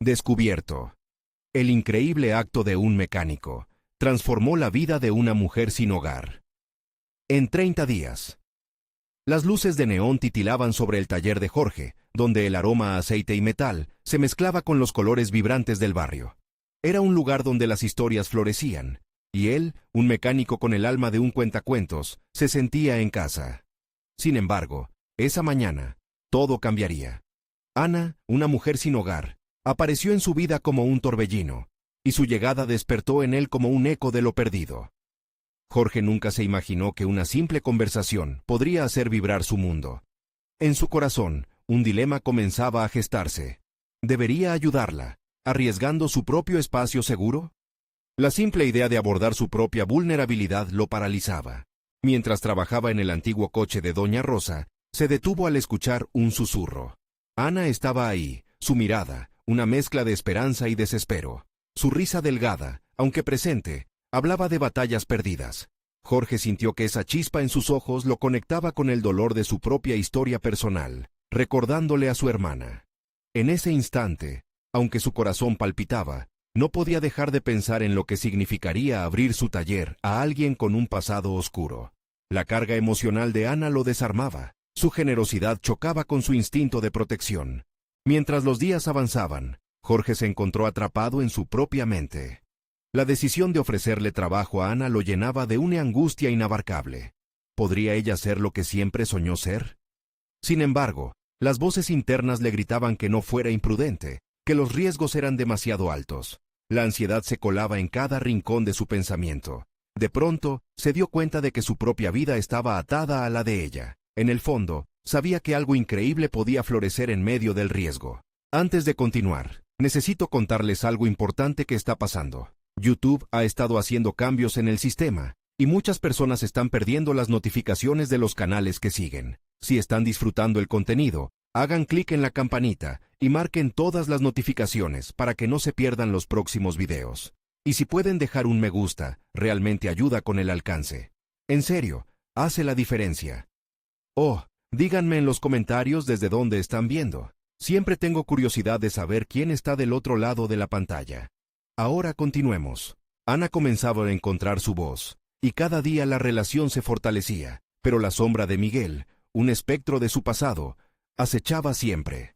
Descubierto. El increíble acto de un mecánico transformó la vida de una mujer sin hogar. En 30 días. Las luces de neón titilaban sobre el taller de Jorge, donde el aroma a aceite y metal se mezclaba con los colores vibrantes del barrio. Era un lugar donde las historias florecían, y él, un mecánico con el alma de un cuentacuentos, se sentía en casa. Sin embargo, esa mañana, todo cambiaría. Ana, una mujer sin hogar, apareció en su vida como un torbellino, y su llegada despertó en él como un eco de lo perdido. Jorge nunca se imaginó que una simple conversación podría hacer vibrar su mundo. En su corazón, un dilema comenzaba a gestarse. ¿Debería ayudarla, arriesgando su propio espacio seguro? La simple idea de abordar su propia vulnerabilidad lo paralizaba. Mientras trabajaba en el antiguo coche de Doña Rosa, se detuvo al escuchar un susurro. Ana estaba ahí, su mirada, una mezcla de esperanza y desespero. Su risa delgada, aunque presente, hablaba de batallas perdidas. Jorge sintió que esa chispa en sus ojos lo conectaba con el dolor de su propia historia personal, recordándole a su hermana. En ese instante, aunque su corazón palpitaba, no podía dejar de pensar en lo que significaría abrir su taller a alguien con un pasado oscuro. La carga emocional de Ana lo desarmaba. Su generosidad chocaba con su instinto de protección. Mientras los días avanzaban, Jorge se encontró atrapado en su propia mente. La decisión de ofrecerle trabajo a Ana lo llenaba de una angustia inabarcable. ¿Podría ella ser lo que siempre soñó ser? Sin embargo, las voces internas le gritaban que no fuera imprudente, que los riesgos eran demasiado altos. La ansiedad se colaba en cada rincón de su pensamiento. De pronto, se dio cuenta de que su propia vida estaba atada a la de ella. En el fondo, sabía que algo increíble podía florecer en medio del riesgo. Antes de continuar, necesito contarles algo importante que está pasando. YouTube ha estado haciendo cambios en el sistema, y muchas personas están perdiendo las notificaciones de los canales que siguen. Si están disfrutando el contenido, hagan clic en la campanita y marquen todas las notificaciones para que no se pierdan los próximos videos. Y si pueden dejar un me gusta, realmente ayuda con el alcance. En serio, hace la diferencia. Oh, díganme en los comentarios desde dónde están viendo. Siempre tengo curiosidad de saber quién está del otro lado de la pantalla. Ahora continuemos. Ana comenzaba a encontrar su voz, y cada día la relación se fortalecía, pero la sombra de Miguel, un espectro de su pasado, acechaba siempre.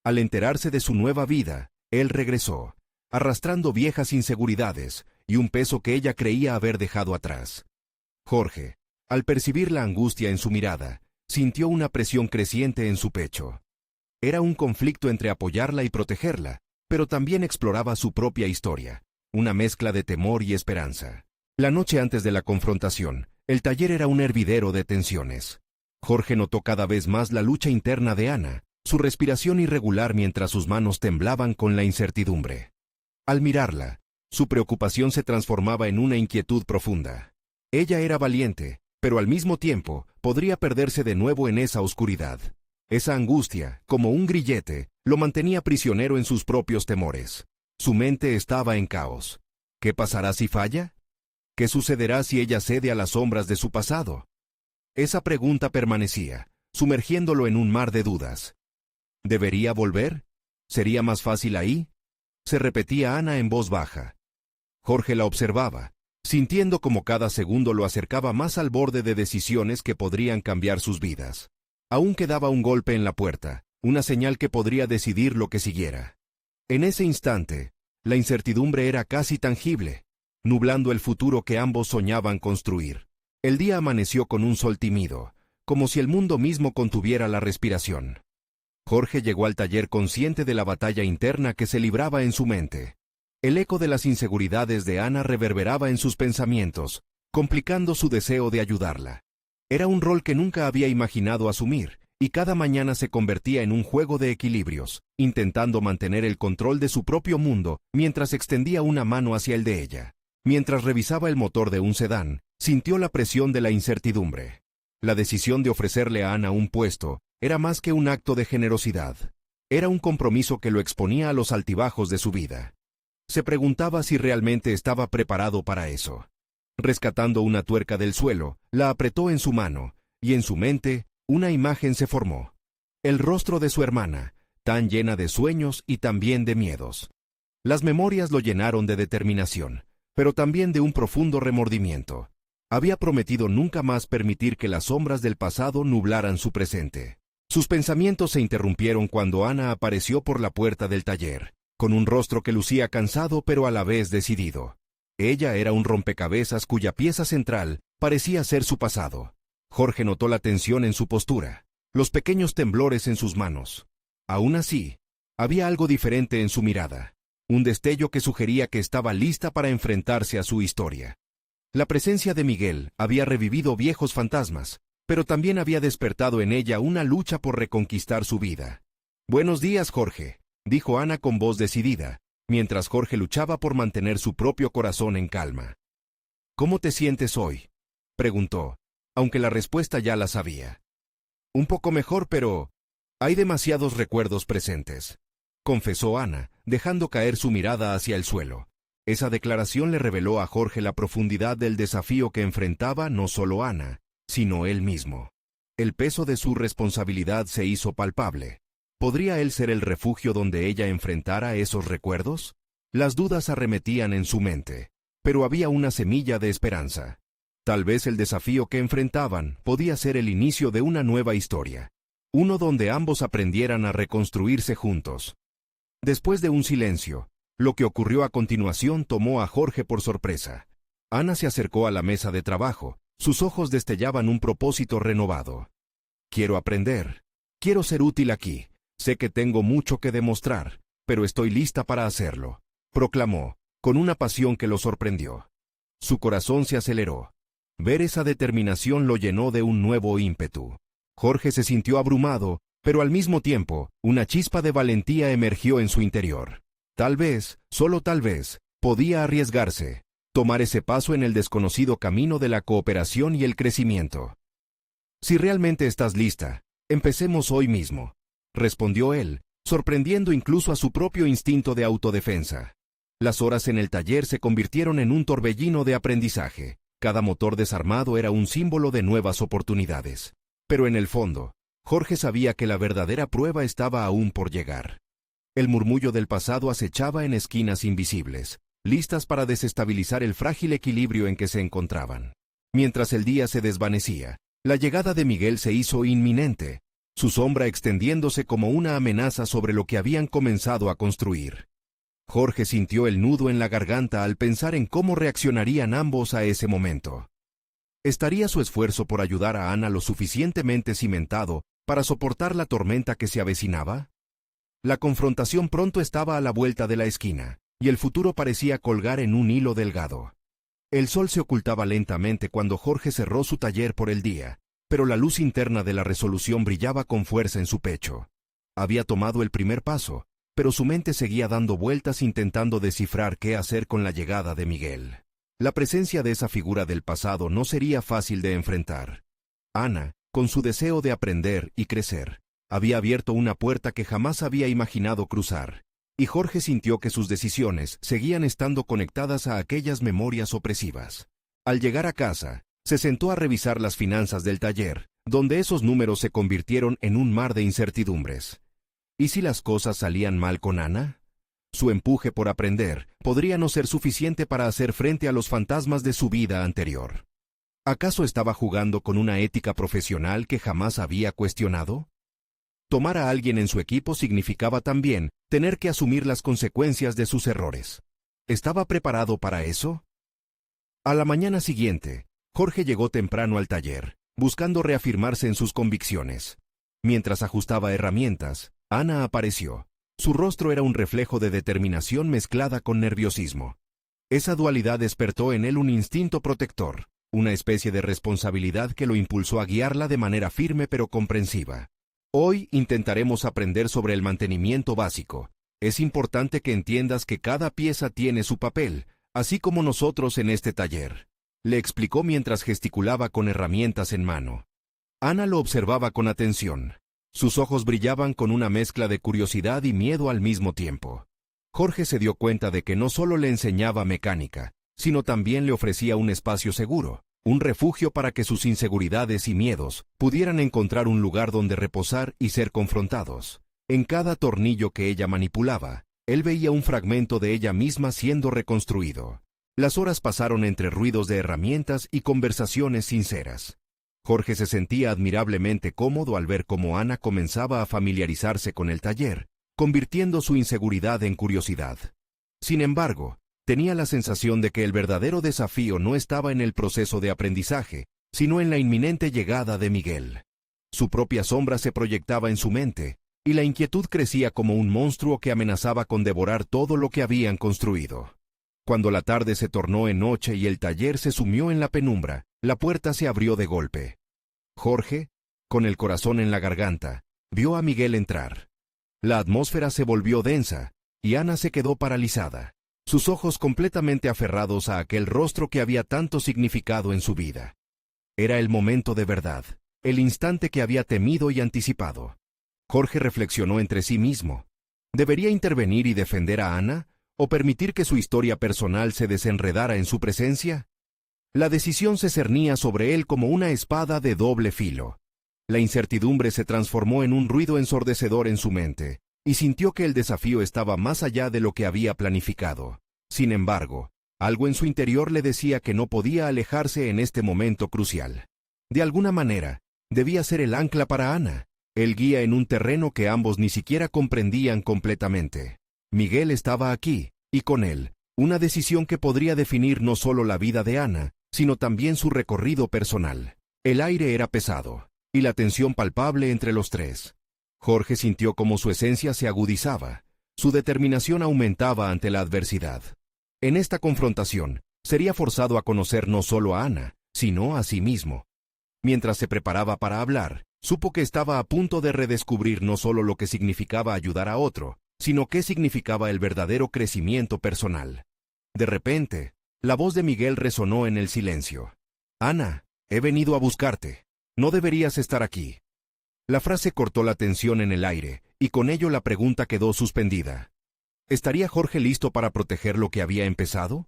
Al enterarse de su nueva vida, él regresó, arrastrando viejas inseguridades y un peso que ella creía haber dejado atrás. Jorge, al percibir la angustia en su mirada, sintió una presión creciente en su pecho. Era un conflicto entre apoyarla y protegerla, pero también exploraba su propia historia, una mezcla de temor y esperanza. La noche antes de la confrontación, el taller era un hervidero de tensiones. Jorge notó cada vez más la lucha interna de Ana, su respiración irregular mientras sus manos temblaban con la incertidumbre. Al mirarla, su preocupación se transformaba en una inquietud profunda. Ella era valiente, pero al mismo tiempo podría perderse de nuevo en esa oscuridad. Esa angustia, como un grillete, lo mantenía prisionero en sus propios temores. Su mente estaba en caos. ¿Qué pasará si falla? ¿Qué sucederá si ella cede a las sombras de su pasado? Esa pregunta permanecía, sumergiéndolo en un mar de dudas. ¿Debería volver? ¿Sería más fácil ahí? Se repetía Ana en voz baja. Jorge la observaba, sintiendo como cada segundo lo acercaba más al borde de decisiones que podrían cambiar sus vidas. Aún quedaba un golpe en la puerta, una señal que podría decidir lo que siguiera. En ese instante, la incertidumbre era casi tangible, nublando el futuro que ambos soñaban construir. El día amaneció con un sol tímido, como si el mundo mismo contuviera la respiración. Jorge llegó al taller consciente de la batalla interna que se libraba en su mente. El eco de las inseguridades de Ana reverberaba en sus pensamientos, complicando su deseo de ayudarla. Era un rol que nunca había imaginado asumir, y cada mañana se convertía en un juego de equilibrios, intentando mantener el control de su propio mundo mientras extendía una mano hacia el de ella. Mientras revisaba el motor de un sedán, sintió la presión de la incertidumbre. La decisión de ofrecerle a Ana un puesto era más que un acto de generosidad. Era un compromiso que lo exponía a los altibajos de su vida. Se preguntaba si realmente estaba preparado para eso. Rescatando una tuerca del suelo, la apretó en su mano, y en su mente, una imagen se formó. El rostro de su hermana, tan llena de sueños y también de miedos. Las memorias lo llenaron de determinación, pero también de un profundo remordimiento. Había prometido nunca más permitir que las sombras del pasado nublaran su presente. Sus pensamientos se interrumpieron cuando Ana apareció por la puerta del taller, con un rostro que lucía cansado pero a la vez decidido. Ella era un rompecabezas cuya pieza central parecía ser su pasado. Jorge notó la tensión en su postura, los pequeños temblores en sus manos. Aún así, había algo diferente en su mirada, un destello que sugería que estaba lista para enfrentarse a su historia. La presencia de Miguel había revivido viejos fantasmas, pero también había despertado en ella una lucha por reconquistar su vida. «Buenos días, Jorge», dijo Ana con voz decidida, mientras Jorge luchaba por mantener su propio corazón en calma. «¿Cómo te sientes hoy?», preguntó, aunque la respuesta ya la sabía. «Un poco mejor, pero hay demasiados recuerdos presentes», confesó Ana, dejando caer su mirada hacia el suelo. Esa declaración le reveló a Jorge la profundidad del desafío que enfrentaba no solo Ana, sino él mismo. El peso de su responsabilidad se hizo palpable. ¿Podría él ser el refugio donde ella enfrentara esos recuerdos? Las dudas arremetían en su mente, pero había una semilla de esperanza. Tal vez el desafío que enfrentaban podía ser el inicio de una nueva historia, uno donde ambos aprendieran a reconstruirse juntos. Después de un silencio, lo que ocurrió a continuación tomó a Jorge por sorpresa. Ana se acercó a la mesa de trabajo. Sus ojos destellaban un propósito renovado. «Quiero aprender. Quiero ser útil aquí. Sé que tengo mucho que demostrar, pero estoy lista para hacerlo», proclamó, con una pasión que lo sorprendió. Su corazón se aceleró. Ver esa determinación lo llenó de un nuevo ímpetu. Jorge se sintió abrumado, pero al mismo tiempo, una chispa de valentía emergió en su interior. Tal vez, solo tal vez, podía arriesgarse, tomar ese paso en el desconocido camino de la cooperación y el crecimiento. «Si realmente estás lista, empecemos hoy mismo», respondió él, sorprendiendo incluso a su propio instinto de autodefensa. Las horas en el taller se convirtieron en un torbellino de aprendizaje. Cada motor desarmado era un símbolo de nuevas oportunidades. Pero en el fondo, Jorge sabía que la verdadera prueba estaba aún por llegar. El murmullo del pasado acechaba en esquinas invisibles, listas para desestabilizar el frágil equilibrio en que se encontraban. Mientras el día se desvanecía, la llegada de Miguel se hizo inminente, su sombra extendiéndose como una amenaza sobre lo que habían comenzado a construir. Jorge sintió el nudo en la garganta al pensar en cómo reaccionarían ambos a ese momento. ¿Estaría su esfuerzo por ayudar a Ana lo suficientemente cimentado para soportar la tormenta que se avecinaba? La confrontación pronto estaba a la vuelta de la esquina, y el futuro parecía colgar en un hilo delgado. El sol se ocultaba lentamente cuando Jorge cerró su taller por el día, pero la luz interna de la resolución brillaba con fuerza en su pecho. Había tomado el primer paso, pero su mente seguía dando vueltas intentando descifrar qué hacer con la llegada de Miguel. La presencia de esa figura del pasado no sería fácil de enfrentar. Ana, con su deseo de aprender y crecer, había abierto una puerta que jamás había imaginado cruzar, y Jorge sintió que sus decisiones seguían estando conectadas a aquellas memorias opresivas. Al llegar a casa, se sentó a revisar las finanzas del taller, donde esos números se convirtieron en un mar de incertidumbres. ¿Y si las cosas salían mal con Ana? Su empuje por aprender podría no ser suficiente para hacer frente a los fantasmas de su vida anterior. ¿Acaso estaba jugando con una ética profesional que jamás había cuestionado? Tomar a alguien en su equipo significaba también tener que asumir las consecuencias de sus errores. ¿Estaba preparado para eso? A la mañana siguiente, Jorge llegó temprano al taller, buscando reafirmarse en sus convicciones. Mientras ajustaba herramientas, Ana apareció. Su rostro era un reflejo de determinación mezclada con nerviosismo. Esa dualidad despertó en él un instinto protector, una especie de responsabilidad que lo impulsó a guiarla de manera firme pero comprensiva. Hoy intentaremos aprender sobre el mantenimiento básico. Es importante que entiendas que cada pieza tiene su papel, así como nosotros en este taller, le explicó mientras gesticulaba con herramientas en mano. Ana lo observaba con atención. Sus ojos brillaban con una mezcla de curiosidad y miedo al mismo tiempo. Jorge se dio cuenta de que no solo le enseñaba mecánica, sino también le ofrecía un espacio seguro, un refugio para que sus inseguridades y miedos pudieran encontrar un lugar donde reposar y ser confrontados. En cada tornillo que ella manipulaba, Él veía un fragmento de ella misma siendo reconstruido. Las horas pasaron entre ruidos de herramientas y conversaciones sinceras. Jorge se sentía admirablemente cómodo al ver cómo Ana comenzaba a familiarizarse con el taller, convirtiendo su inseguridad en curiosidad. Sin embargo, tenía la sensación de que el verdadero desafío no estaba en el proceso de aprendizaje, sino en la inminente llegada de Miguel. Su propia sombra se proyectaba en su mente, y la inquietud crecía como un monstruo que amenazaba con devorar todo lo que habían construido. Cuando la tarde se tornó en noche y el taller se sumió en la penumbra, la puerta se abrió de golpe. Jorge, con el corazón en la garganta, vio a Miguel entrar. La atmósfera se volvió densa, y Ana se quedó paralizada, sus ojos completamente aferrados a aquel rostro que había tanto significado en su vida. Era el momento de verdad, el instante que había temido y anticipado. Jorge reflexionó entre sí mismo. ¿Debería intervenir y defender a Ana, o permitir que su historia personal se desenredara en su presencia? La decisión se cernía sobre él como una espada de doble filo. La incertidumbre se transformó en un ruido ensordecedor en su mente, y sintió que el desafío estaba más allá de lo que había planificado. Sin embargo, algo en su interior le decía que no podía alejarse en este momento crucial. De alguna manera, debía ser el ancla para Ana, el guía en un terreno que ambos ni siquiera comprendían completamente. Miguel estaba aquí, y con él, una decisión que podría definir no solo la vida de Ana, sino también su recorrido personal. El aire era pesado, y la tensión palpable entre los tres. Jorge sintió cómo su esencia se agudizaba, su determinación aumentaba ante la adversidad. En esta confrontación, sería forzado a conocer no solo a Ana, sino a sí mismo. Mientras se preparaba para hablar, supo que estaba a punto de redescubrir no solo lo que significaba ayudar a otro, sino qué significaba el verdadero crecimiento personal. De repente, la voz de Miguel resonó en el silencio. «Ana, he venido a buscarte. No deberías estar aquí». La frase cortó la tensión en el aire, y con ello la pregunta quedó suspendida. ¿Estaría Jorge listo para proteger lo que había empezado?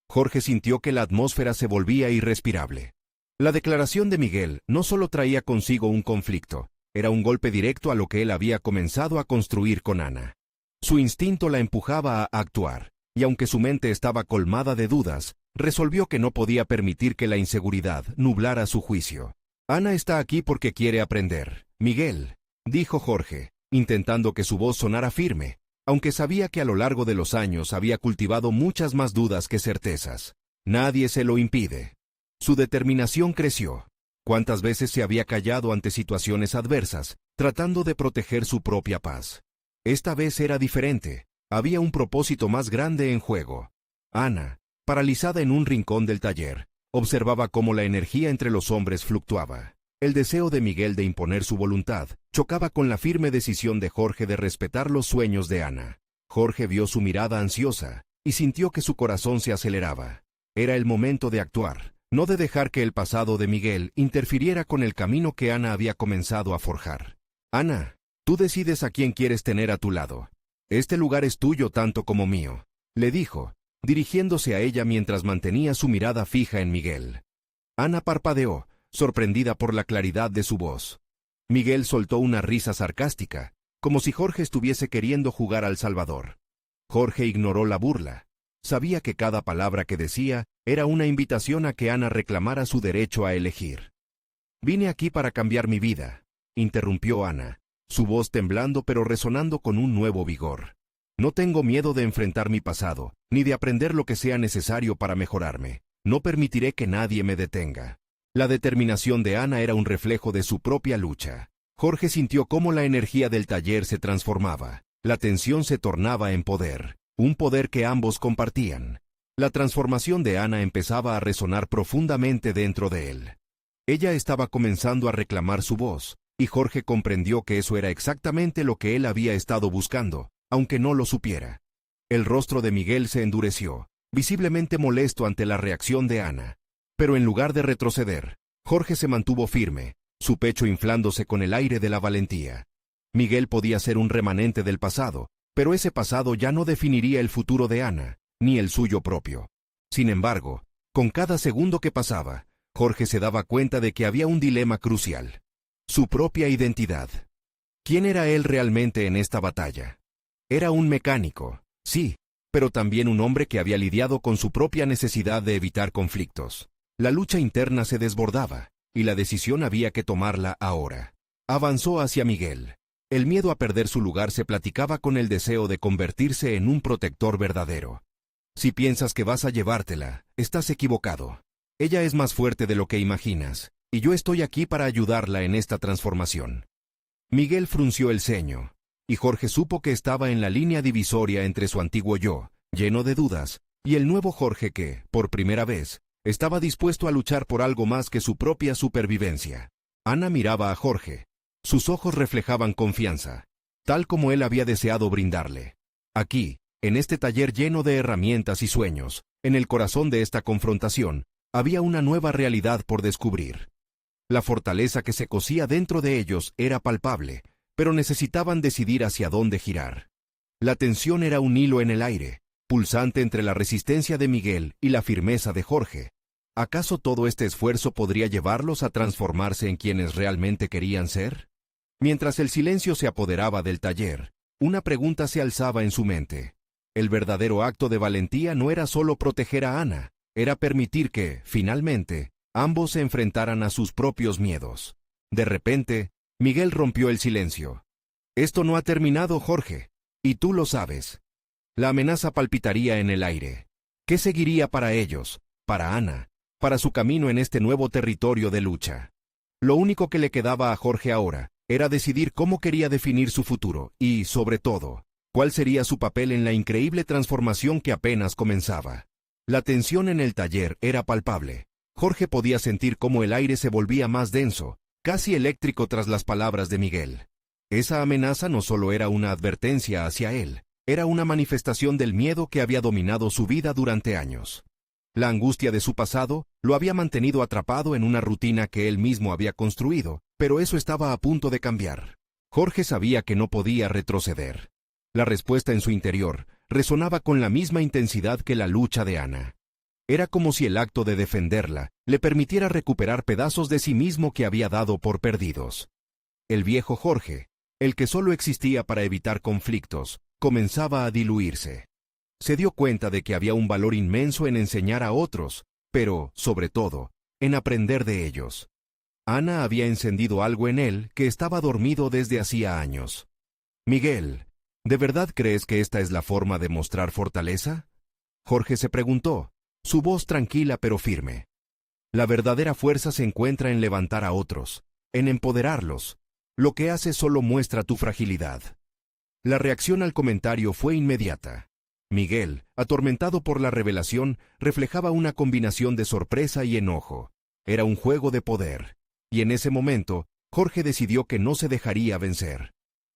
Jorge sintió que la atmósfera se volvía irrespirable. La declaración de Miguel no solo traía consigo un conflicto, era un golpe directo a lo que él había comenzado a construir con Ana. Su instinto la empujaba a actuar, y aunque su mente estaba colmada de dudas, resolvió que no podía permitir que la inseguridad nublara su juicio. «Ana está aquí porque quiere aprender, Miguel», dijo Jorge, intentando que su voz sonara firme, aunque sabía que a lo largo de los años había cultivado muchas más dudas que certezas. Nadie se lo impide. Su determinación creció. ¿Cuántas veces se había callado ante situaciones adversas, tratando de proteger su propia paz? Esta vez era diferente. Había un propósito más grande en juego. Ana, paralizada en un rincón del taller, observaba cómo la energía entre los hombres fluctuaba. El deseo de Miguel de imponer su voluntad chocaba con la firme decisión de Jorge de respetar los sueños de Ana. Jorge vio su mirada ansiosa y sintió que su corazón se aceleraba. Era el momento de actuar, no de dejar que el pasado de Miguel interfiriera con el camino que Ana había comenzado a forjar. «Ana, tú decides a quién quieres tener a tu lado. Este lugar es tuyo tanto como mío», le dijo, dirigiéndose a ella mientras mantenía su mirada fija en Miguel. Ana parpadeó, sorprendida por la claridad de su voz. Miguel soltó una risa sarcástica, como si Jorge estuviese queriendo jugar al salvador. Jorge ignoró la burla. Sabía que cada palabra que decía era una invitación a que Ana reclamara su derecho a elegir. «Vine aquí para cambiar mi vida», interrumpió Ana, su voz temblando pero resonando con un nuevo vigor. «No tengo miedo de enfrentar mi pasado, ni de aprender lo que sea necesario para mejorarme. No permitiré que nadie me detenga». La determinación de Ana era un reflejo de su propia lucha. Jorge sintió cómo la energía del taller se transformaba. La tensión se tornaba en poder, un poder que ambos compartían. La transformación de Ana empezaba a resonar profundamente dentro de él. Ella estaba comenzando a reclamar su voz, y Jorge comprendió que eso era exactamente lo que él había estado buscando, aunque no lo supiera. El rostro de Miguel se endureció, visiblemente molesto ante la reacción de Ana. Pero en lugar de retroceder, Jorge se mantuvo firme, su pecho inflándose con el aire de la valentía. Miguel podía ser un remanente del pasado, pero ese pasado ya no definiría el futuro de Ana, ni el suyo propio. Sin embargo, con cada segundo que pasaba, Jorge se daba cuenta de que había un dilema crucial: su propia identidad. ¿Quién era él realmente en esta batalla? Era un mecánico, sí, pero también un hombre que había lidiado con su propia necesidad de evitar conflictos. La lucha interna se desbordaba, y la decisión había que tomarla ahora. Avanzó hacia Miguel. El miedo a perder su lugar se platicaba con el deseo de convertirse en un protector verdadero. Si piensas que vas a llevártela, estás equivocado. Ella es más fuerte de lo que imaginas, y yo estoy aquí para ayudarla en esta transformación. Miguel frunció el ceño, y Jorge supo que estaba en la línea divisoria entre su antiguo yo, lleno de dudas, y el nuevo Jorge que, por primera vez, estaba dispuesto a luchar por algo más que su propia supervivencia. Ana miraba a Jorge. Sus ojos reflejaban confianza, tal como él había deseado brindarle. Aquí, en este taller lleno de herramientas y sueños, en el corazón de esta confrontación, había una nueva realidad por descubrir. La fortaleza que se cosía dentro de ellos era palpable, pero necesitaban decidir hacia dónde girar. La tensión era un hilo en el aire, pulsante entre la resistencia de Miguel y la firmeza de Jorge. ¿Acaso todo este esfuerzo podría llevarlos a transformarse en quienes realmente querían ser? Mientras el silencio se apoderaba del taller, una pregunta se alzaba en su mente. El verdadero acto de valentía no era solo proteger a Ana, era permitir que, finalmente, ambos se enfrentaran a sus propios miedos. De repente, Miguel rompió el silencio. Esto no ha terminado, Jorge, y tú lo sabes. La amenaza palpitaría en el aire. ¿Qué seguiría para ellos, para Ana, para su camino en este nuevo territorio de lucha? Lo único que le quedaba a Jorge ahora era decidir cómo quería definir su futuro y, sobre todo, cuál sería su papel en la increíble transformación que apenas comenzaba. La tensión en el taller era palpable. Jorge podía sentir cómo el aire se volvía más denso, casi eléctrico tras las palabras de Miguel. Esa amenaza no solo era una advertencia hacia él, era una manifestación del miedo que había dominado su vida durante años. La angustia de su pasado lo había mantenido atrapado en una rutina que él mismo había construido, pero eso estaba a punto de cambiar. Jorge sabía que no podía retroceder. La respuesta en su interior resonaba con la misma intensidad que la lucha de Ana. Era como si el acto de defenderla le permitiera recuperar pedazos de sí mismo que había dado por perdidos. El viejo Jorge, el que solo existía para evitar conflictos, comenzaba a diluirse. Se dio cuenta de que había un valor inmenso en enseñar a otros, pero, sobre todo, en aprender de ellos. Ana había encendido algo en él que estaba dormido desde hacía años. Miguel, ¿de verdad crees que esta es la forma de mostrar fortaleza? Jorge se preguntó, su voz tranquila pero firme. La verdadera fuerza se encuentra en levantar a otros, en empoderarlos. Lo que haces solo muestra tu fragilidad. La reacción al comentario fue inmediata. Miguel, atormentado por la revelación, reflejaba una combinación de sorpresa y enojo. Era un juego de poder, y en ese momento, Jorge decidió que no se dejaría vencer.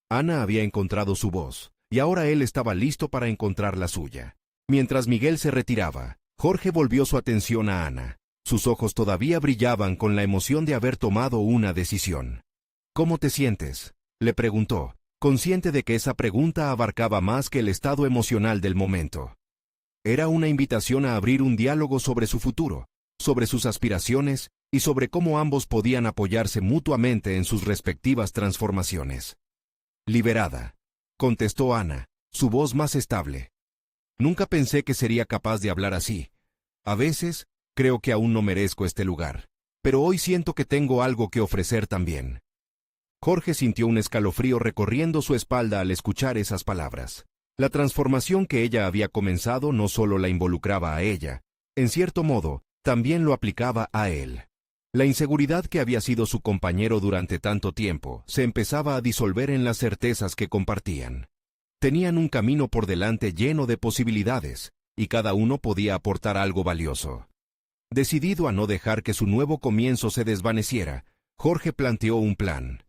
Ana había encontrado su voz, y ahora él estaba listo para encontrar la suya. Mientras Miguel se retiraba, Jorge volvió su atención a Ana. Sus ojos todavía brillaban con la emoción de haber tomado una decisión. ¿Cómo te sientes?, le preguntó, consciente de que esa pregunta abarcaba más que el estado emocional del momento. Era una invitación a abrir un diálogo sobre su futuro, sobre sus aspiraciones y sobre cómo ambos podían apoyarse mutuamente en sus respectivas transformaciones. Liberada, contestó Ana, su voz más estable. Nunca pensé que sería capaz de hablar así. A veces, creo que aún no merezco este lugar, pero hoy siento que tengo algo que ofrecer también. Jorge sintió un escalofrío recorriendo su espalda al escuchar esas palabras. La transformación que ella había comenzado no solo la involucraba a ella, en cierto modo, también lo aplicaba a él. La inseguridad que había sido su compañero durante tanto tiempo se empezaba a disolver en las certezas que compartían. Tenían un camino por delante lleno de posibilidades, y cada uno podía aportar algo valioso. Decidido a no dejar que su nuevo comienzo se desvaneciera, Jorge planteó un plan.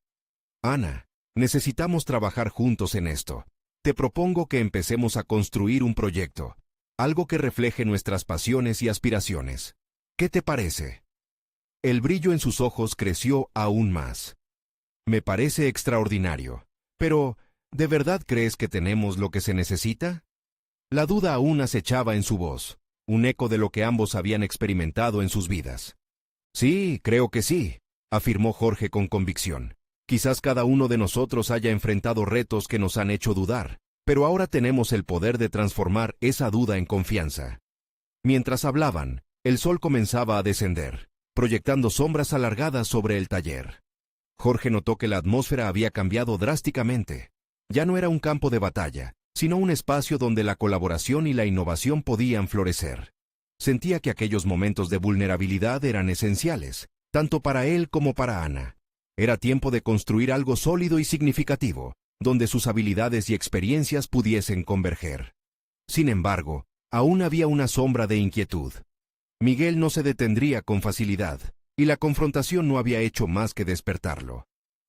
Ana, necesitamos trabajar juntos en esto. Te propongo que empecemos a construir un proyecto, algo que refleje nuestras pasiones y aspiraciones. ¿Qué te parece? El brillo en sus ojos creció aún más. Me parece extraordinario. Pero, ¿de verdad crees que tenemos lo que se necesita? La duda aún acechaba en su voz, un eco de lo que ambos habían experimentado en sus vidas. Sí, creo que sí, afirmó Jorge con convicción. Quizás cada uno de nosotros haya enfrentado retos que nos han hecho dudar, Pero ahora tenemos el poder de transformar esa duda en confianza. Mientras hablaban, el sol comenzaba a descender, proyectando sombras alargadas sobre el taller. Jorge notó que la atmósfera había cambiado drásticamente. Ya no era un campo de batalla, sino un espacio donde la colaboración y la innovación podían florecer. Sentía que aquellos momentos de vulnerabilidad eran esenciales, tanto para él como para Ana. Era tiempo de construir algo sólido y significativo, donde sus habilidades y experiencias pudiesen converger. Sin embargo, aún había una sombra de inquietud. Miguel no se detendría con facilidad, y la confrontación no había hecho más que despertarlo.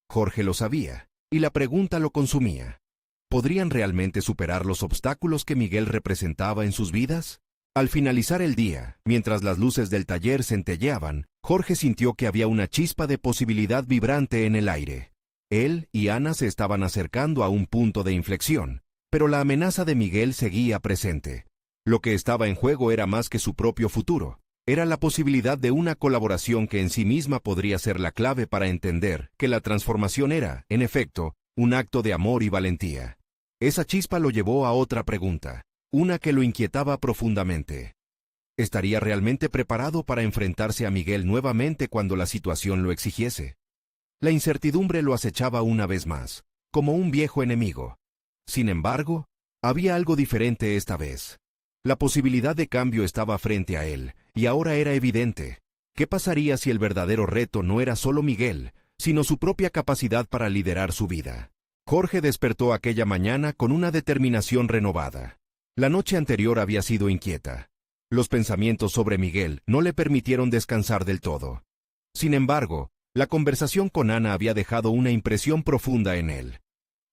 Jorge lo sabía, y la pregunta lo consumía. ¿Podrían realmente superar los obstáculos que Miguel representaba en sus vidas? Al finalizar el día, mientras las luces del taller centelleaban, Jorge sintió que había una chispa de posibilidad vibrante en el aire. Él y Ana se estaban acercando a un punto de inflexión, pero la amenaza de Miguel seguía presente. Lo que estaba en juego era más que su propio futuro. Era la posibilidad de una colaboración que en sí misma podría ser la clave para entender que la transformación era, en efecto, un acto de amor y valentía. Esa chispa lo llevó a otra pregunta, una que lo inquietaba profundamente. ¿Estaría realmente preparado para enfrentarse a Miguel nuevamente cuando la situación lo exigiese? La incertidumbre lo acechaba una vez más, como un viejo enemigo. Sin embargo, había algo diferente esta vez. La posibilidad de cambio estaba frente a él, y ahora era evidente. ¿Qué pasaría si el verdadero reto no era solo Miguel, sino su propia capacidad para liderar su vida? Jorge despertó aquella mañana con una determinación renovada. La noche anterior había sido inquieta. Los pensamientos sobre Miguel no le permitieron descansar del todo. Sin embargo, la conversación con Ana había dejado una impresión profunda en él.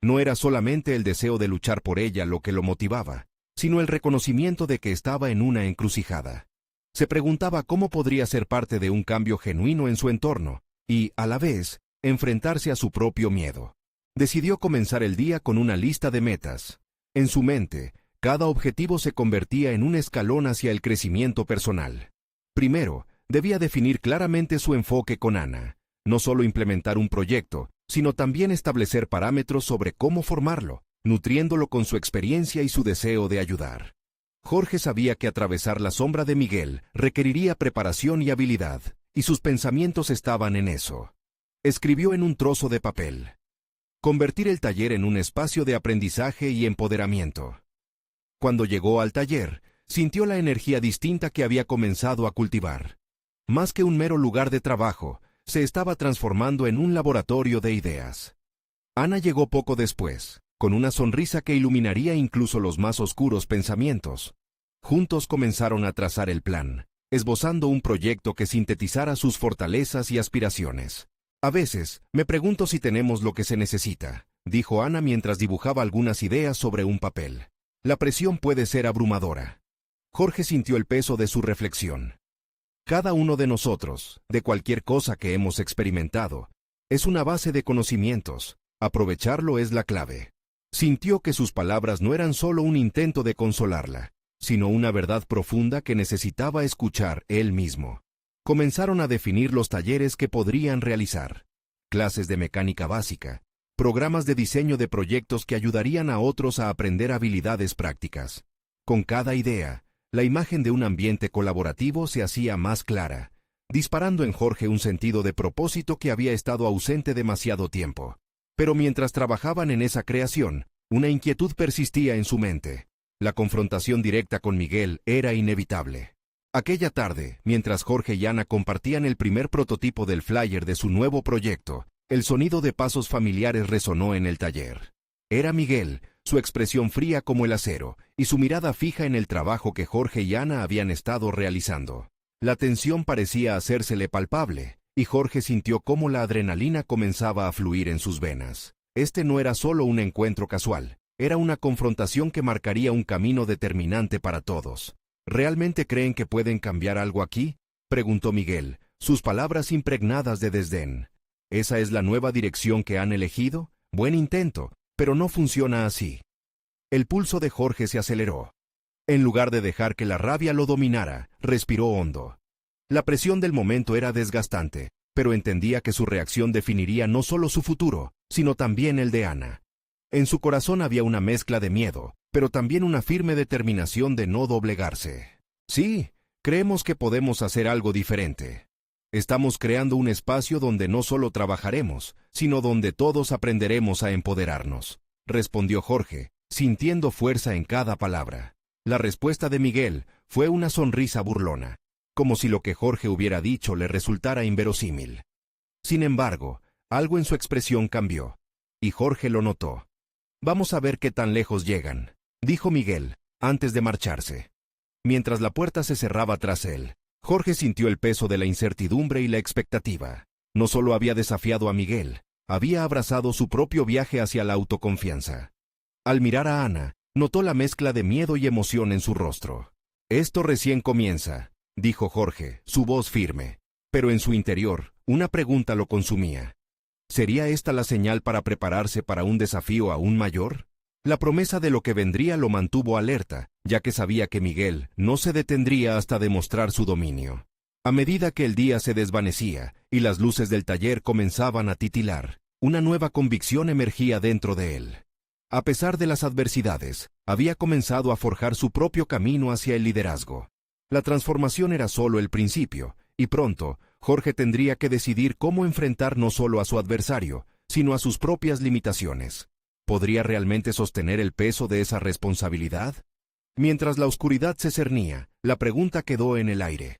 No era solamente el deseo de luchar por ella lo que lo motivaba, sino el reconocimiento de que estaba en una encrucijada. Se preguntaba cómo podría ser parte de un cambio genuino en su entorno, y, a la vez, enfrentarse a su propio miedo. Decidió comenzar el día con una lista de metas. En su mente, cada objetivo se convertía en un escalón hacia el crecimiento personal. Primero, debía definir claramente su enfoque con Ana. No solo implementar un proyecto, sino también establecer parámetros sobre cómo formarlo, nutriéndolo con su experiencia y su deseo de ayudar. Jorge sabía que atravesar la sombra de Miguel requeriría preparación y habilidad, y sus pensamientos estaban en eso. Escribió en un trozo de papel: convertir el taller en un espacio de aprendizaje y empoderamiento. Cuando llegó al taller, sintió la energía distinta que había comenzado a cultivar. Más que un mero lugar de trabajo, se estaba transformando en un laboratorio de ideas. Ana llegó poco después, con una sonrisa que iluminaría incluso los más oscuros pensamientos. Juntos comenzaron a trazar el plan, esbozando un proyecto que sintetizara sus fortalezas y aspiraciones. A veces, me pregunto si tenemos lo que se necesita, dijo Ana mientras dibujaba algunas ideas sobre un papel. La presión puede ser abrumadora. Jorge sintió el peso de su reflexión. Cada uno de nosotros, de cualquier cosa que hemos experimentado, es una base de conocimientos. Aprovecharlo es la clave. Sintió que sus palabras no eran solo un intento de consolarla, sino una verdad profunda que necesitaba escuchar él mismo. Comenzaron a definir los talleres que podrían realizar: clases de mecánica básica, programas de diseño de proyectos que ayudarían a otros a aprender habilidades prácticas. Con cada idea, la imagen de un ambiente colaborativo se hacía más clara, disparando en Jorge un sentido de propósito que había estado ausente demasiado tiempo. Pero mientras trabajaban en esa creación, una inquietud persistía en su mente. La confrontación directa con Miguel era inevitable. Aquella tarde, mientras Jorge y Ana compartían el primer prototipo del flyer de su nuevo proyecto, el sonido de pasos familiares resonó en el taller. Era Miguel, su expresión fría como el acero, y su mirada fija en el trabajo que Jorge y Ana habían estado realizando. La tensión parecía hacérsele palpable, y Jorge sintió cómo la adrenalina comenzaba a fluir en sus venas. Este no era solo un encuentro casual, era una confrontación que marcaría un camino determinante para todos. ¿Realmente creen que pueden cambiar algo aquí?, preguntó Miguel, sus palabras impregnadas de desdén. ¿Esa es la nueva dirección que han elegido? Buen intento, pero no funciona así. El pulso de Jorge se aceleró. En lugar de dejar que la rabia lo dominara, respiró hondo. La presión del momento era desgastante, pero entendía que su reacción definiría no solo su futuro, sino también el de Ana. En su corazón había una mezcla de miedo, pero también una firme determinación de no doblegarse. Sí, creemos que podemos hacer algo diferente. Estamos creando un espacio donde no solo trabajaremos, sino donde todos aprenderemos a empoderarnos, respondió Jorge, sintiendo fuerza en cada palabra. La respuesta de Miguel fue una sonrisa burlona, como si lo que Jorge hubiera dicho le resultara inverosímil. Sin embargo, algo en su expresión cambió, y Jorge lo notó. Vamos a ver qué tan lejos llegan, dijo Miguel, antes de marcharse. Mientras la puerta se cerraba tras él, Jorge sintió el peso de la incertidumbre y la expectativa. No solo había desafiado a Miguel, había abrazado su propio viaje hacia la autoconfianza. Al mirar a Ana, notó la mezcla de miedo y emoción en su rostro. Esto recién comienza, dijo Jorge, su voz firme. Pero en su interior, una pregunta lo consumía. ¿Sería esta la señal para prepararse para un desafío aún mayor? La promesa de lo que vendría lo mantuvo alerta, ya que sabía que Miguel no se detendría hasta demostrar su dominio. A medida que el día se desvanecía y las luces del taller comenzaban a titilar, una nueva convicción emergía dentro de él. A pesar de las adversidades, había comenzado a forjar su propio camino hacia el liderazgo. La transformación era solo el principio, y pronto, Jorge tendría que decidir cómo enfrentar no solo a su adversario, sino a sus propias limitaciones. ¿Podría realmente sostener el peso de esa responsabilidad? Mientras la oscuridad se cernía, la pregunta quedó en el aire.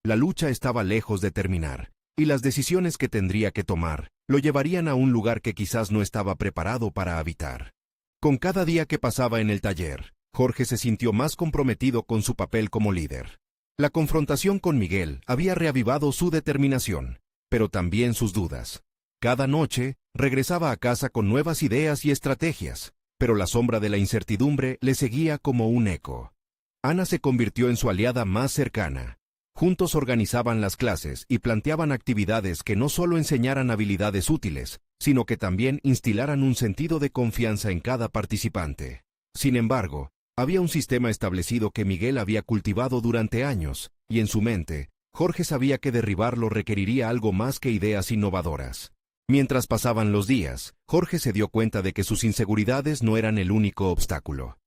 La lucha estaba lejos de terminar, y las decisiones que tendría que tomar lo llevarían a un lugar que quizás no estaba preparado para habitar. Con cada día que pasaba en el taller, Jorge se sintió más comprometido con su papel como líder. La confrontación con Miguel había reavivado su determinación, pero también sus dudas. Cada noche, regresaba a casa con nuevas ideas y estrategias, pero la sombra de la incertidumbre le seguía como un eco. Ana se convirtió en su aliada más cercana. Juntos organizaban las clases y planteaban actividades que no solo enseñaran habilidades útiles, sino que también instilaran un sentido de confianza en cada participante. Sin embargo, había un sistema establecido que Miguel había cultivado durante años, y en su mente, Jorge sabía que derribarlo requeriría algo más que ideas innovadoras. Mientras pasaban los días, Jorge se dio cuenta de que sus inseguridades no eran el único obstáculo.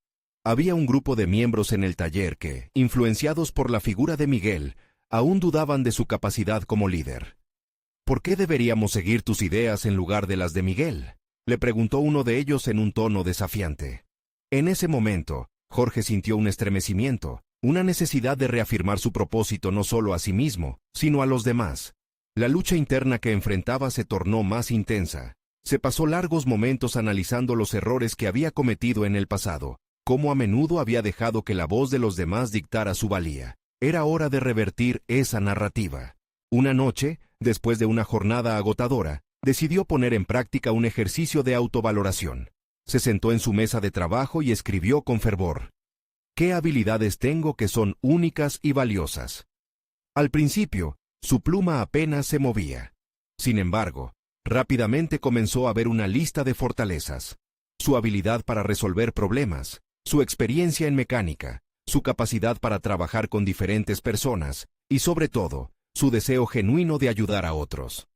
Había un grupo de miembros en el taller que, influenciados por la figura de Miguel, aún dudaban de su capacidad como líder. ¿Por qué deberíamos seguir tus ideas en lugar de las de Miguel?, le preguntó uno de ellos en un tono desafiante. En ese momento, Jorge sintió un estremecimiento, una necesidad de reafirmar su propósito no solo a sí mismo, sino a los demás. La lucha interna que enfrentaba se tornó más intensa. Se pasó largos momentos analizando los errores que había cometido en el pasado, cómo a menudo había dejado que la voz de los demás dictara su valía. Era hora de revertir esa narrativa. Una noche, después de una jornada agotadora, decidió poner en práctica un ejercicio de autovaloración. Se sentó en su mesa de trabajo y escribió con fervor. ¿Qué habilidades tengo que son únicas y valiosas? Al principio, su pluma apenas se movía. Sin embargo, rápidamente comenzó a ver una lista de fortalezas. Su habilidad para resolver problemas, su experiencia en mecánica, su capacidad para trabajar con diferentes personas, y sobre todo, su deseo genuino de ayudar a otros.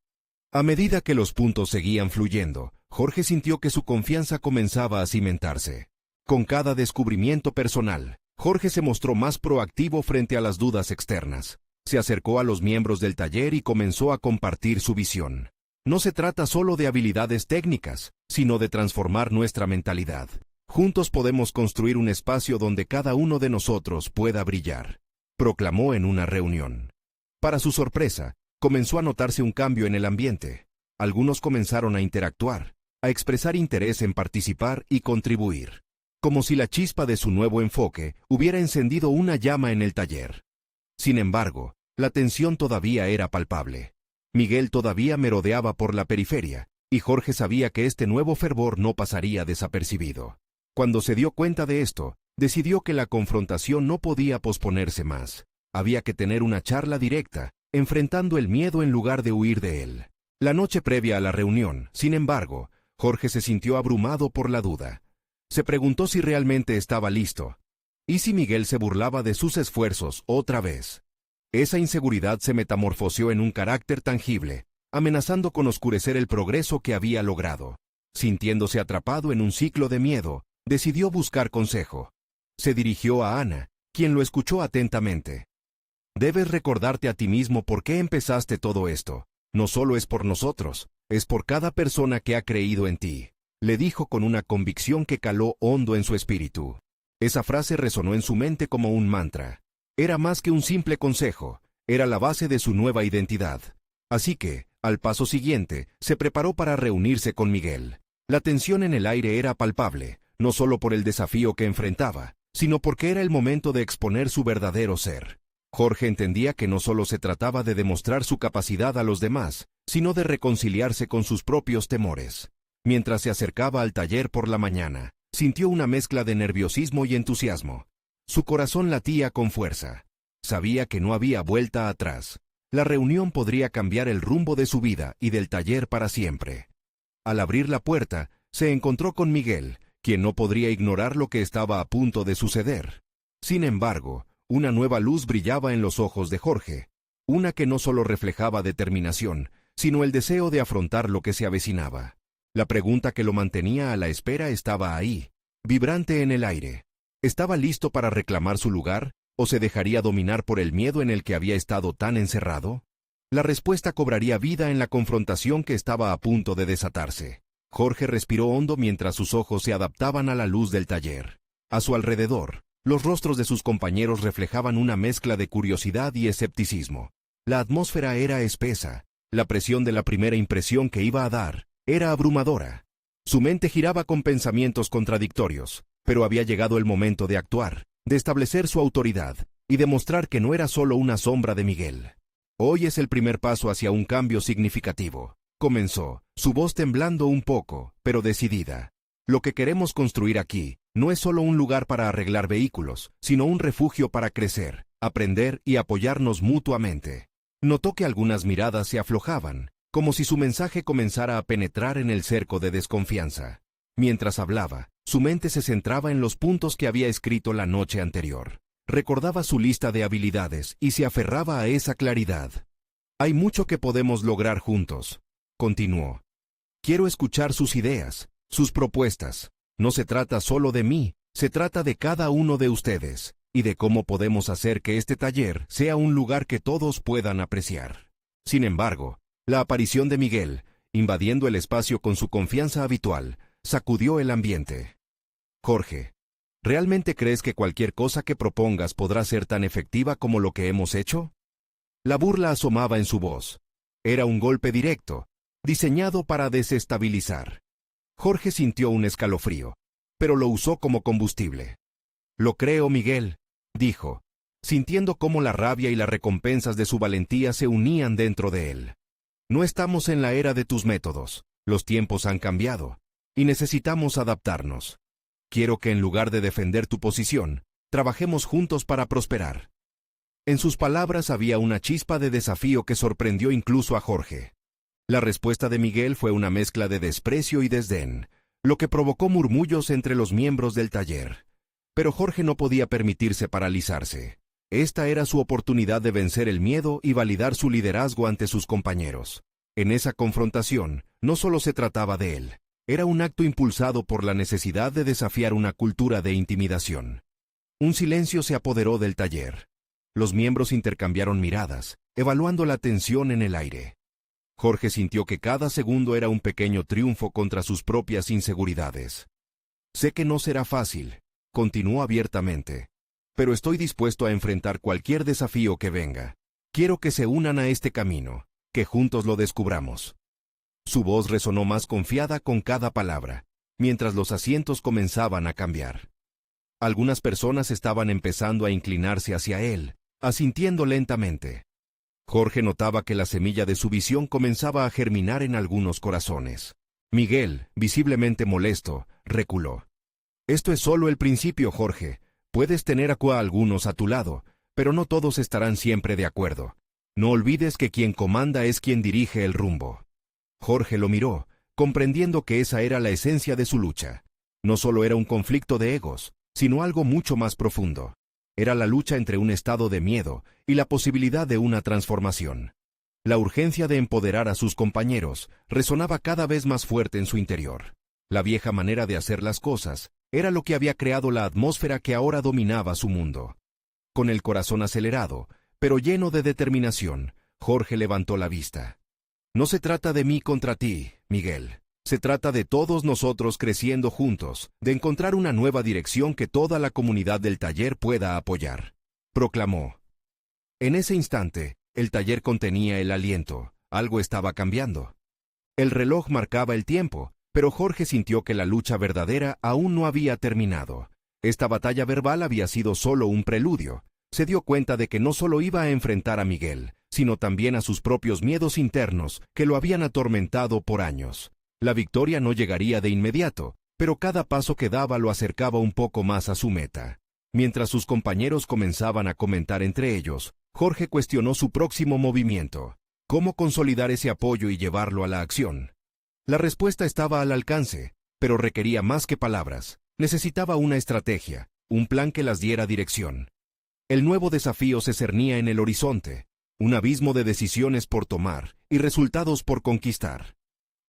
A medida que los puntos seguían fluyendo, Jorge sintió que su confianza comenzaba a cimentarse. Con cada descubrimiento personal, Jorge se mostró más proactivo frente a las dudas externas. Se acercó a los miembros del taller y comenzó a compartir su visión. No se trata solo de habilidades técnicas, sino de transformar nuestra mentalidad. Juntos podemos construir un espacio donde cada uno de nosotros pueda brillar, proclamó en una reunión. Para su sorpresa, comenzó a notarse un cambio en el ambiente. Algunos comenzaron a interactuar, a expresar interés en participar y contribuir, como si la chispa de su nuevo enfoque hubiera encendido una llama en el taller. Sin embargo, la tensión todavía era palpable. Miguel todavía merodeaba por la periferia, y Jorge sabía que este nuevo fervor no pasaría desapercibido. Cuando se dio cuenta de esto, decidió que la confrontación no podía posponerse más. Había que tener una charla directa, enfrentando el miedo en lugar de huir de él. La noche previa a la reunión, sin embargo, Jorge se sintió abrumado por la duda. Se preguntó si realmente estaba listo. ¿Y si Miguel se burlaba de sus esfuerzos otra vez? Esa inseguridad se metamorfoseó en un carácter tangible, amenazando con oscurecer el progreso que había logrado. Sintiéndose atrapado en un ciclo de miedo, decidió buscar consejo. Se dirigió a Ana, quien lo escuchó atentamente. Debes recordarte a ti mismo por qué empezaste todo esto. No solo es por nosotros, es por cada persona que ha creído en ti, le dijo con una convicción que caló hondo en su espíritu. Esa frase resonó en su mente como un mantra. Era más que un simple consejo, era la base de su nueva identidad. Así que, al paso siguiente, se preparó para reunirse con Miguel. La tensión en el aire era palpable, no solo por el desafío que enfrentaba, sino porque era el momento de exponer su verdadero ser. Jorge entendía que no solo se trataba de demostrar su capacidad a los demás, sino de reconciliarse con sus propios temores. Mientras se acercaba al taller por la mañana, sintió una mezcla de nerviosismo y entusiasmo. Su corazón latía con fuerza. Sabía que no había vuelta atrás. La reunión podría cambiar el rumbo de su vida y del taller para siempre. Al abrir la puerta, se encontró con Miguel, quien no podría ignorar lo que estaba a punto de suceder. Sin embargo, una nueva luz brillaba en los ojos de Jorge, una que no solo reflejaba determinación, sino el deseo de afrontar lo que se avecinaba. La pregunta que lo mantenía a la espera estaba ahí, vibrante en el aire. ¿Estaba listo para reclamar su lugar, o se dejaría dominar por el miedo en el que había estado tan encerrado? La respuesta cobraría vida en la confrontación que estaba a punto de desatarse. Jorge respiró hondo mientras sus ojos se adaptaban a la luz del taller. A su alrededor, los rostros de sus compañeros reflejaban una mezcla de curiosidad y escepticismo. La atmósfera era espesa. La presión de la primera impresión que iba a dar era abrumadora. Su mente giraba con pensamientos contradictorios, pero había llegado el momento de actuar, de establecer su autoridad y demostrar que no era solo una sombra de Miguel. Hoy es el primer paso hacia un cambio significativo, comenzó, su voz temblando un poco, pero decidida. Lo que queremos construir aquí no es solo un lugar para arreglar vehículos, sino un refugio para crecer, aprender y apoyarnos mutuamente. Notó que algunas miradas se aflojaban, como si su mensaje comenzara a penetrar en el cerco de desconfianza. Mientras hablaba, su mente se centraba en los puntos que había escrito la noche anterior. Recordaba su lista de habilidades y se aferraba a esa claridad. Hay mucho que podemos lograr juntos, continuó. Quiero escuchar sus ideas, sus propuestas. No se trata solo de mí, se trata de cada uno de ustedes, y de cómo podemos hacer que este taller sea un lugar que todos puedan apreciar. Sin embargo, la aparición de Miguel, invadiendo el espacio con su confianza habitual, sacudió el ambiente. Jorge, ¿realmente crees que cualquier cosa que propongas podrá ser tan efectiva como lo que hemos hecho? La burla asomaba en su voz. Era un golpe directo, diseñado para desestabilizar. Jorge sintió un escalofrío, pero lo usó como combustible. Lo creo, Miguel, dijo, sintiendo cómo la rabia y las recompensas de su valentía se unían dentro de él. No estamos en la era de tus métodos, los tiempos han cambiado, y necesitamos adaptarnos. Quiero que en lugar de defender tu posición, trabajemos juntos para prosperar. En sus palabras había una chispa de desafío que sorprendió incluso a Jorge. La respuesta de Miguel fue una mezcla de desprecio y desdén, lo que provocó murmullos entre los miembros del taller. Pero Jorge no podía permitirse paralizarse. Esta era su oportunidad de vencer el miedo y validar su liderazgo ante sus compañeros. En esa confrontación, no solo se trataba de él. Era un acto impulsado por la necesidad de desafiar una cultura de intimidación. Un silencio se apoderó del taller. Los miembros intercambiaron miradas, evaluando la tensión en el aire. Jorge sintió que cada segundo era un pequeño triunfo contra sus propias inseguridades. Sé que no será fácil, continuó abiertamente, pero estoy dispuesto a enfrentar cualquier desafío que venga. Quiero que se unan a este camino, que juntos lo descubramos. Su voz resonó más confiada con cada palabra, mientras los asientos comenzaban a cambiar. Algunas personas estaban empezando a inclinarse hacia él, asintiendo lentamente. Jorge notaba que la semilla de su visión comenzaba a germinar en algunos corazones. Miguel, visiblemente molesto, reculó. Esto es solo el principio, Jorge. Puedes tener a algunos a tu lado, pero no todos estarán siempre de acuerdo. No olvides que quien comanda es quien dirige el rumbo. Jorge lo miró, comprendiendo que esa era la esencia de su lucha. No solo era un conflicto de egos, sino algo mucho más profundo. Era la lucha entre un estado de miedo y la posibilidad de una transformación. La urgencia de empoderar a sus compañeros resonaba cada vez más fuerte en su interior. La vieja manera de hacer las cosas era lo que había creado la atmósfera que ahora dominaba su mundo. Con el corazón acelerado, pero lleno de determinación, Jorge levantó la vista. No se trata de mí contra ti, Miguel. Se trata de todos nosotros creciendo juntos, de encontrar una nueva dirección que toda la comunidad del taller pueda apoyar, proclamó. En ese instante, el taller contenía el aliento. Algo estaba cambiando. El reloj marcaba el tiempo, pero Jorge sintió que la lucha verdadera aún no había terminado. Esta batalla verbal había sido solo un preludio. Se dio cuenta de que no solo iba a enfrentar a Miguel, sino también a sus propios miedos internos que lo habían atormentado por años. La victoria no llegaría de inmediato, pero cada paso que daba lo acercaba un poco más a su meta. Mientras sus compañeros comenzaban a comentar entre ellos, Jorge cuestionó su próximo movimiento. ¿Cómo consolidar ese apoyo y llevarlo a la acción? La respuesta estaba al alcance, pero requería más que palabras. Necesitaba una estrategia, un plan que las diera dirección. El nuevo desafío se cernía en el horizonte, un abismo de decisiones por tomar y resultados por conquistar.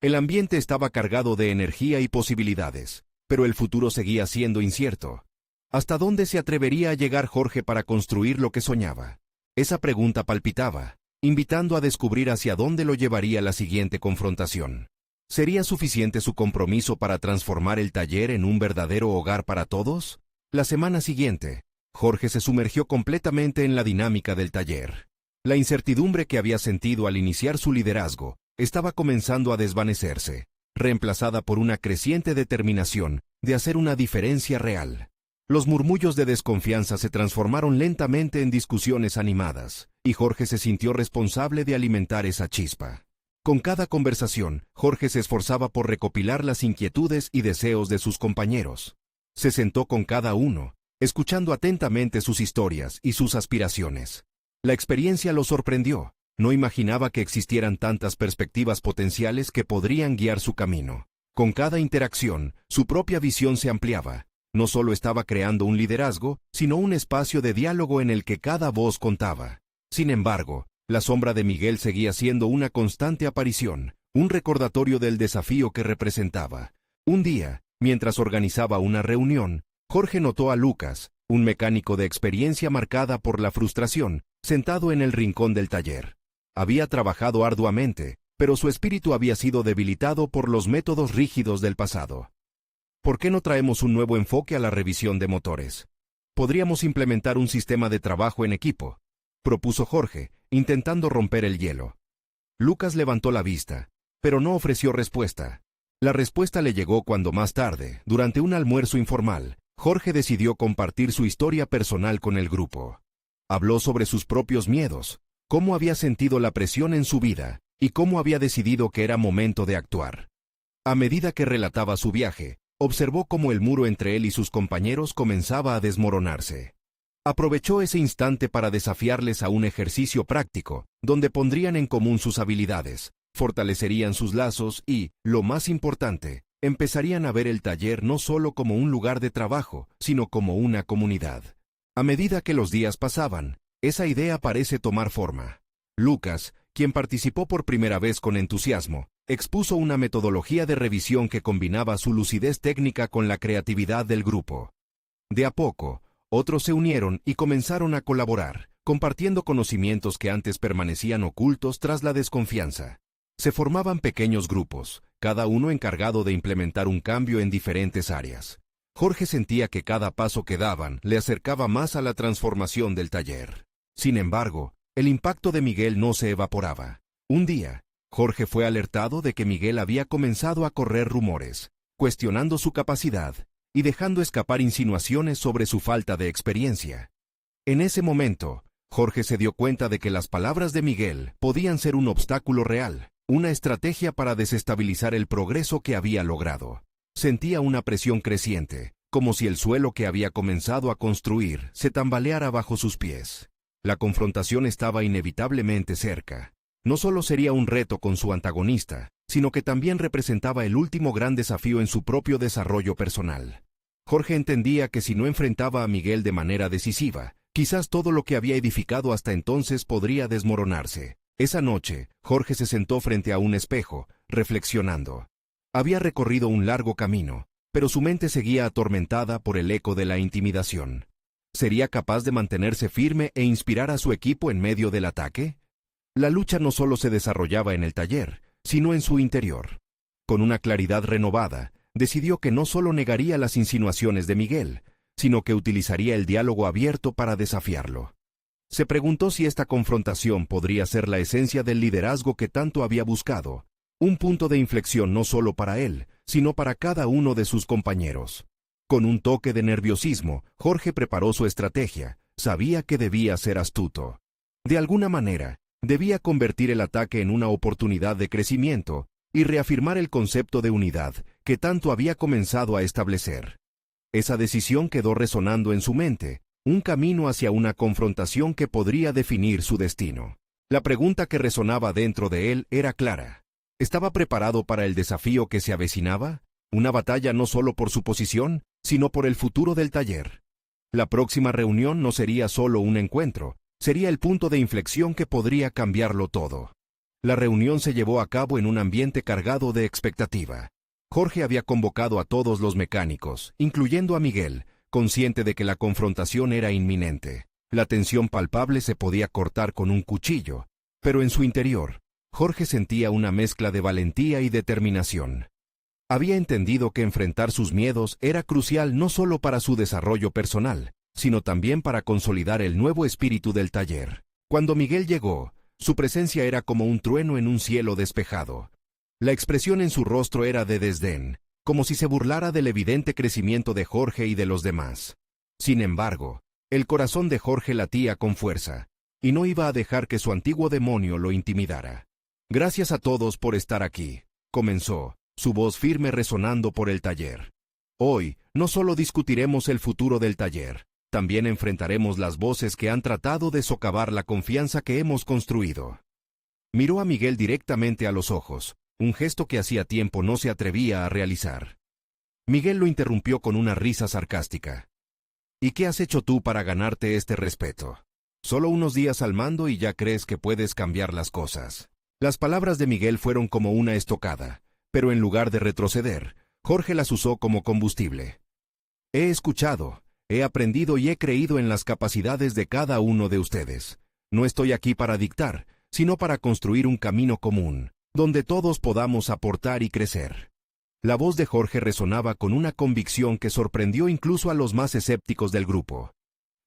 El ambiente estaba cargado de energía y posibilidades, pero el futuro seguía siendo incierto. ¿Hasta dónde se atrevería a llegar Jorge para construir lo que soñaba? Esa pregunta palpitaba, invitando a descubrir hacia dónde lo llevaría la siguiente confrontación. ¿Sería suficiente su compromiso para transformar el taller en un verdadero hogar para todos? La semana siguiente, Jorge se sumergió completamente en la dinámica del taller. La incertidumbre que había sentido al iniciar su liderazgo estaba comenzando a desvanecerse, reemplazada por una creciente determinación de hacer una diferencia real. Los murmullos de desconfianza se transformaron lentamente en discusiones animadas, y Jorge se sintió responsable de alimentar esa chispa. Con cada conversación, Jorge se esforzaba por recopilar las inquietudes y deseos de sus compañeros. Se sentó con cada uno, escuchando atentamente sus historias y sus aspiraciones. La experiencia lo sorprendió. No imaginaba que existieran tantas perspectivas potenciales que podrían guiar su camino. Con cada interacción, su propia visión se ampliaba. No solo estaba creando un liderazgo, sino un espacio de diálogo en el que cada voz contaba. Sin embargo, la sombra de Miguel seguía siendo una constante aparición, un recordatorio del desafío que representaba. Un día, mientras organizaba una reunión, Jorge notó a Lucas, un mecánico de experiencia marcada por la frustración, sentado en el rincón del taller. Había trabajado arduamente, pero su espíritu había sido debilitado por los métodos rígidos del pasado. ¿Por qué no traemos un nuevo enfoque a la revisión de motores? Podríamos implementar un sistema de trabajo en equipo, propuso Jorge, intentando romper el hielo. Lucas levantó la vista, pero no ofreció respuesta. La respuesta le llegó cuando más tarde, durante un almuerzo informal, Jorge decidió compartir su historia personal con el grupo. Habló sobre sus propios miedos, cómo había sentido la presión en su vida, y cómo había decidido que era momento de actuar. A medida que relataba su viaje, observó cómo el muro entre él y sus compañeros comenzaba a desmoronarse. Aprovechó ese instante para desafiarles a un ejercicio práctico, donde pondrían en común sus habilidades, fortalecerían sus lazos y, lo más importante, empezarían a ver el taller no solo como un lugar de trabajo, sino como una comunidad. A medida que los días pasaban, esa idea parece tomar forma. Lucas, quien participó por primera vez con entusiasmo, expuso una metodología de revisión que combinaba su lucidez técnica con la creatividad del grupo. De a poco, otros se unieron y comenzaron a colaborar, compartiendo conocimientos que antes permanecían ocultos tras la desconfianza. Se formaban pequeños grupos, cada uno encargado de implementar un cambio en diferentes áreas. Jorge sentía que cada paso que daban le acercaba más a la transformación del taller. Sin embargo, el impacto de Miguel no se evaporaba. Un día, Jorge fue alertado de que Miguel había comenzado a correr rumores, cuestionando su capacidad y dejando escapar insinuaciones sobre su falta de experiencia. En ese momento, Jorge se dio cuenta de que las palabras de Miguel podían ser un obstáculo real, una estrategia para desestabilizar el progreso que había logrado. Sentía una presión creciente, como si el suelo que había comenzado a construir se tambaleara bajo sus pies. La confrontación estaba inevitablemente cerca. No solo sería un reto con su antagonista, sino que también representaba el último gran desafío en su propio desarrollo personal. Jorge entendía que si no enfrentaba a Miguel de manera decisiva, quizás todo lo que había edificado hasta entonces podría desmoronarse. Esa noche, Jorge se sentó frente a un espejo, reflexionando. Había recorrido un largo camino, pero su mente seguía atormentada por el eco de la intimidación. ¿Sería capaz de mantenerse firme e inspirar a su equipo en medio del ataque? La lucha no solo se desarrollaba en el taller, sino en su interior. Con una claridad renovada, decidió que no solo negaría las insinuaciones de Miguel, sino que utilizaría el diálogo abierto para desafiarlo. Se preguntó si esta confrontación podría ser la esencia del liderazgo que tanto había buscado, un punto de inflexión no solo para él, sino para cada uno de sus compañeros. Con un toque de nerviosismo, Jorge preparó su estrategia. Sabía que debía ser astuto. De alguna manera, debía convertir el ataque en una oportunidad de crecimiento y reafirmar el concepto de unidad que tanto había comenzado a establecer. Esa decisión quedó resonando en su mente, un camino hacia una confrontación que podría definir su destino. La pregunta que resonaba dentro de él era clara. ¿Estaba preparado para el desafío que se avecinaba? Una batalla no solo por su posición, sino por el futuro del taller. La próxima reunión no sería solo un encuentro, sería el punto de inflexión que podría cambiarlo todo. La reunión se llevó a cabo en un ambiente cargado de expectativa. Jorge había convocado a todos los mecánicos, incluyendo a Miguel, consciente de que la confrontación era inminente. La tensión palpable se podía cortar con un cuchillo, pero en su interior, Jorge sentía una mezcla de valentía y determinación. Había entendido que enfrentar sus miedos era crucial no solo para su desarrollo personal, sino también para consolidar el nuevo espíritu del taller. Cuando Miguel llegó, su presencia era como un trueno en un cielo despejado. La expresión en su rostro era de desdén, como si se burlara del evidente crecimiento de Jorge y de los demás. Sin embargo, el corazón de Jorge latía con fuerza, y no iba a dejar que su antiguo demonio lo intimidara. Gracias a todos por estar aquí, comenzó, su voz firme resonando por el taller. Hoy, no solo discutiremos el futuro del taller, también enfrentaremos las voces que han tratado de socavar la confianza que hemos construido. Miró a Miguel directamente a los ojos, un gesto que hacía tiempo no se atrevía a realizar. Miguel lo interrumpió con una risa sarcástica. ¿Y qué has hecho tú para ganarte este respeto? Solo unos días al mando y ya crees que puedes cambiar las cosas. Las palabras de Miguel fueron como una estocada, pero en lugar de retroceder, Jorge las usó como combustible. He escuchado, he aprendido y he creído en las capacidades de cada uno de ustedes. No estoy aquí para dictar, sino para construir un camino común, donde todos podamos aportar y crecer. La voz de Jorge resonaba con una convicción que sorprendió incluso a los más escépticos del grupo.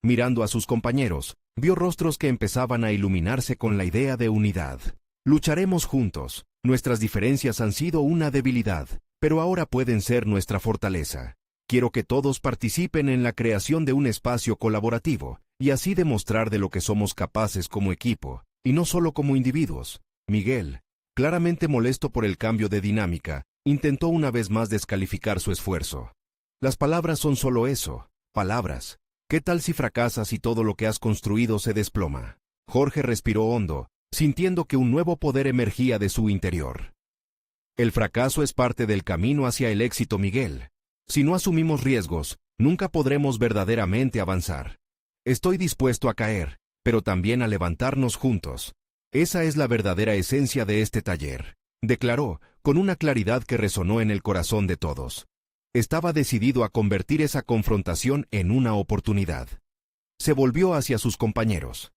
Mirando a sus compañeros, vio rostros que empezaban a iluminarse con la idea de unidad. Lucharemos juntos, nuestras diferencias han sido una debilidad, pero ahora pueden ser nuestra fortaleza. Quiero que todos participen en la creación de un espacio colaborativo, y así demostrar de lo que somos capaces como equipo, y no solo como individuos. Miguel, claramente molesto por el cambio de dinámica, intentó una vez más descalificar su esfuerzo. Las palabras son solo eso, palabras. ¿Qué tal si fracasas y todo lo que has construido se desploma? Jorge respiró hondo, sintiendo que un nuevo poder emergía de su interior. El fracaso es parte del camino hacia el éxito, Miguel. Si no asumimos riesgos, nunca podremos verdaderamente avanzar. Estoy dispuesto a caer, pero también a levantarnos juntos. Esa es la verdadera esencia de este taller, declaró, con una claridad que resonó en el corazón de todos. Estaba decidido a convertir esa confrontación en una oportunidad. Se volvió hacia sus compañeros.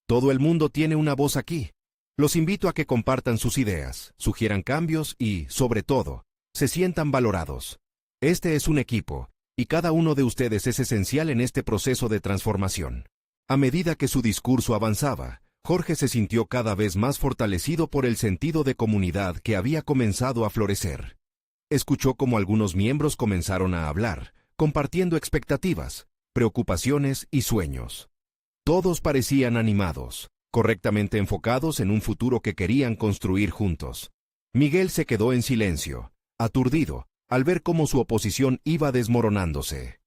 Todo el mundo tiene una voz aquí. Los invito a que compartan sus ideas, sugieran cambios y, sobre todo, se sientan valorados. Este es un equipo, y cada uno de ustedes es esencial en este proceso de transformación. A medida que su discurso avanzaba, Jorge se sintió cada vez más fortalecido por el sentido de comunidad que había comenzado a florecer. Escuchó cómo algunos miembros comenzaron a hablar, compartiendo expectativas, preocupaciones y sueños. Todos parecían animados, correctamente enfocados en un futuro que querían construir juntos. Miguel se quedó en silencio, aturdido, al ver cómo su oposición iba desmoronándose.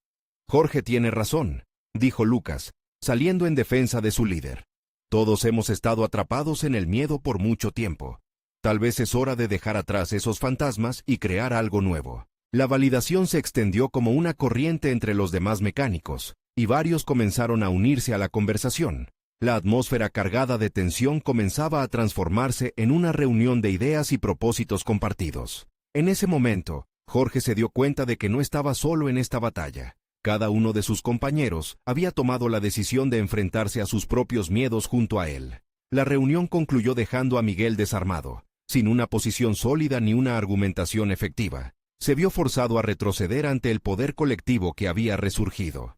Jorge tiene razón, dijo Lucas, saliendo en defensa de su líder. Todos hemos estado atrapados en el miedo por mucho tiempo. Tal vez es hora de dejar atrás esos fantasmas y crear algo nuevo. La validación se extendió como una corriente entre los demás mecánicos, y varios comenzaron a unirse a la conversación. La atmósfera cargada de tensión comenzaba a transformarse en una reunión de ideas y propósitos compartidos. En ese momento, Jorge se dio cuenta de que no estaba solo en esta batalla. Cada uno de sus compañeros había tomado la decisión de enfrentarse a sus propios miedos junto a él. La reunión concluyó dejando a Miguel desarmado, sin una posición sólida ni una argumentación efectiva. Se vio forzado a retroceder ante el poder colectivo que había resurgido.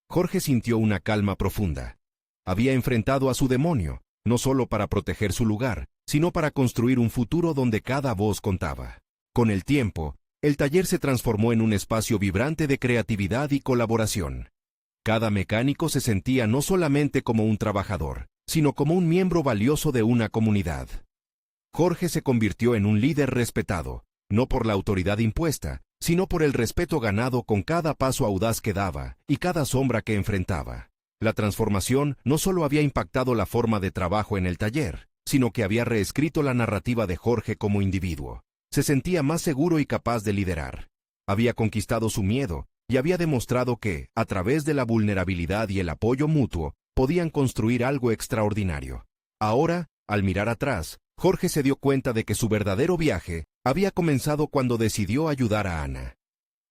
Jorge sintió una calma profunda. Había enfrentado a su demonio, no solo para proteger su lugar, sino para construir un futuro donde cada voz contaba. Con el tiempo, el taller se transformó en un espacio vibrante de creatividad y colaboración. Cada mecánico se sentía no solamente como un trabajador, sino como un miembro valioso de una comunidad. Jorge se convirtió en un líder respetado, no por la autoridad impuesta, sino por el respeto ganado con cada paso audaz que daba y cada sombra que enfrentaba. La transformación no solo había impactado la forma de trabajo en el taller, sino que había reescrito la narrativa de Jorge como individuo. Se sentía más seguro y capaz de liderar. Había conquistado su miedo y había demostrado que, a través de la vulnerabilidad y el apoyo mutuo, podían construir algo extraordinario. Ahora, al mirar atrás, Jorge se dio cuenta de que su verdadero viaje había comenzado cuando decidió ayudar a Ana.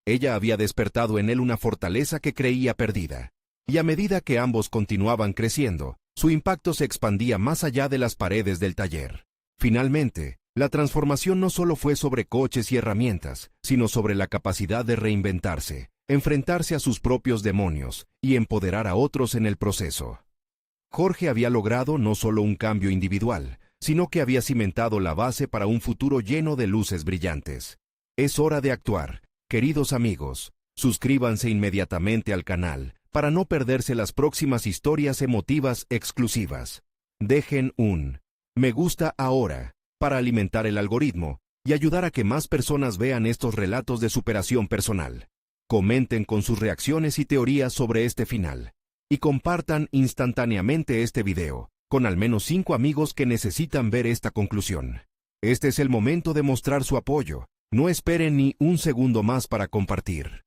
Ella había despertado en él una fortaleza que creía perdida, y a medida que ambos continuaban creciendo, su impacto se expandía más allá de las paredes del taller. Finalmente, la transformación no solo fue sobre coches y herramientas, sino sobre la capacidad de reinventarse, enfrentarse a sus propios demonios y empoderar a otros en el proceso. Jorge había logrado no solo un cambio individual, sino que había cimentado la base para un futuro lleno de luces brillantes. Es hora de actuar, queridos amigos. Suscríbanse inmediatamente al canal para no perderse las próximas historias emotivas exclusivas. Dejen un me gusta ahora para alimentar el algoritmo y ayudar a que más personas vean estos relatos de superación personal. Comenten con sus reacciones y teorías sobre este final. Y compartan instantáneamente este video con al menos 5 amigos que necesitan ver esta conclusión. Este es el momento de mostrar su apoyo. No esperen ni un segundo más para compartir.